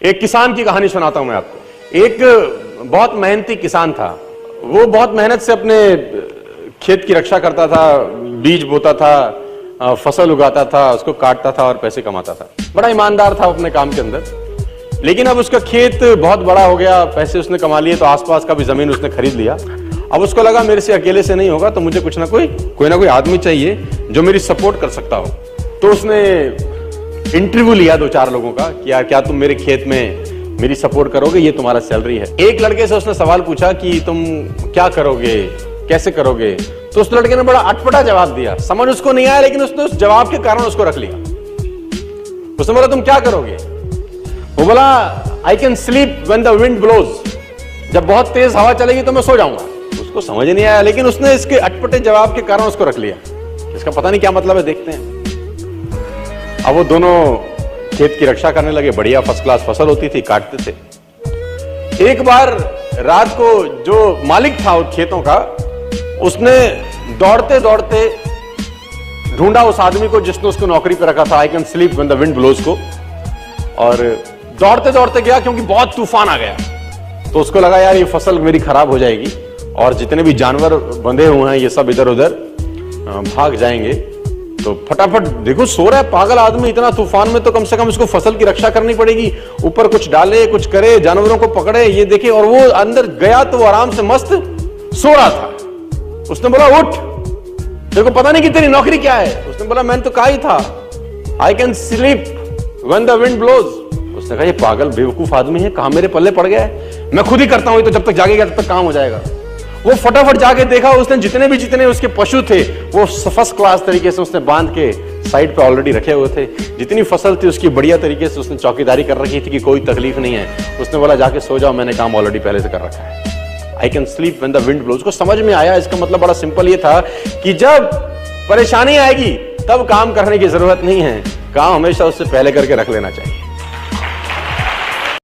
एक किसान की कहानी सुनाता हूं मैं आपको। एक बहुत मेहनती किसान था। वो बहुत मेहनत से अपने खेत की रक्षा करता था, बीज बोता था, फसल उगाता था, उसको काटता था और पैसे कमाता था। बड़ा ईमानदार था अपने काम के अंदर। लेकिन अब उसका खेत बहुत बड़ा हो गया, पैसे उसने कमा लिए तो आसपास का भी जमीन उसने खरीद लिया। अब उसको लगा मेरे से अकेले से नहीं होगा, तो मुझे कुछ ना कोई ना कोई आदमी चाहिए जो मेरी सपोर्ट कर सकता हो। तो उसने इंटरव्यू लिया 2-4 लोगों का कि यार क्या तुम मेरे खेत में मेरी सपोर्ट करोगे, ये तुम्हारा सैलरी है। एक लड़के से उसने सवाल पूछा कि तुम क्या करोगे, कैसे करोगे। तो उस लड़के ने बड़ा अटपटा जवाब दिया, समझ उसको नहीं आया, लेकिन उसने उस जवाब के कारण उसको रख लिया। उसने बोला तुम क्या करोगे? वो बोला I can sleep when the wind blows, जब बहुत तेज हवा चलेगी तो मैं सो जाऊंगा। उसको समझ नहीं आया, लेकिन उसने इसके अटपटे जवाब के कारण उसको रख लिया। इसका पता नहीं क्या मतलब है, देखते हैं। अब वो दोनों खेत की रक्षा करने लगे। बढ़िया फर्स्ट क्लास फसल होती थी, काटते थे। एक बार रात को जो मालिक था उन खेतों का, उसने दौड़ते दौड़ते ढूंढा उस आदमी को जिसने उसको नौकरी पे रखा था, I can sleep when the wind blows को, और दौड़ते दौड़ते गया क्योंकि बहुत तूफान आ गया। तो उसको लगा यार ये फसल मेरी खराब हो जाएगी और जितने भी जानवर बंधे हुए हैं ये सब इधर उधर भाग जाएंगे। तो फटाफट, देखो सो रहा है पागल आदमी, इतना तूफान में तो कम से कम इसको फसल की रक्षा करनी पड़ेगी। ऊपर कुछ डाले, कुछ करे, जानवरों को पकड़े, ये देखे। और वो अंदर गया तो वो आराम से मस्त सो रहा था। उसने बोला उठ, देखो पता नहीं कि तेरी नौकरी क्या है। उसने बोला मैंने तो कहा ही था I can sleep when the wind blows. उसने कहा ये पागल बेवकूफ आदमी है, कहां मेरे पल्ले पड़ गया है, मैं खुद ही करता हूं, तो जब तक जागेगा तब तक काम हो जाएगा। वो फटाफट जाके देखा, उसने जितने उसके पशु थे वो फर्स्ट क्लास तरीके से उसने बांध के साइड पे ऑलरेडी रखे हुए थे। जितनी फसल थी उसकी बढ़िया तरीके से उसने चौकीदारी कर रखी थी कि कोई तकलीफ नहीं है। उसने बोला जाके सो जाओ, मैंने काम ऑलरेडी पहले से कर रखा है। I can sleep when the wind blows को समझ में आया। इसका मतलब बड़ा सिंपल ये था कि जब परेशानी आएगी तब काम करने की जरूरत नहीं है, काम हमेशा उससे पहले करके रख लेना चाहिए।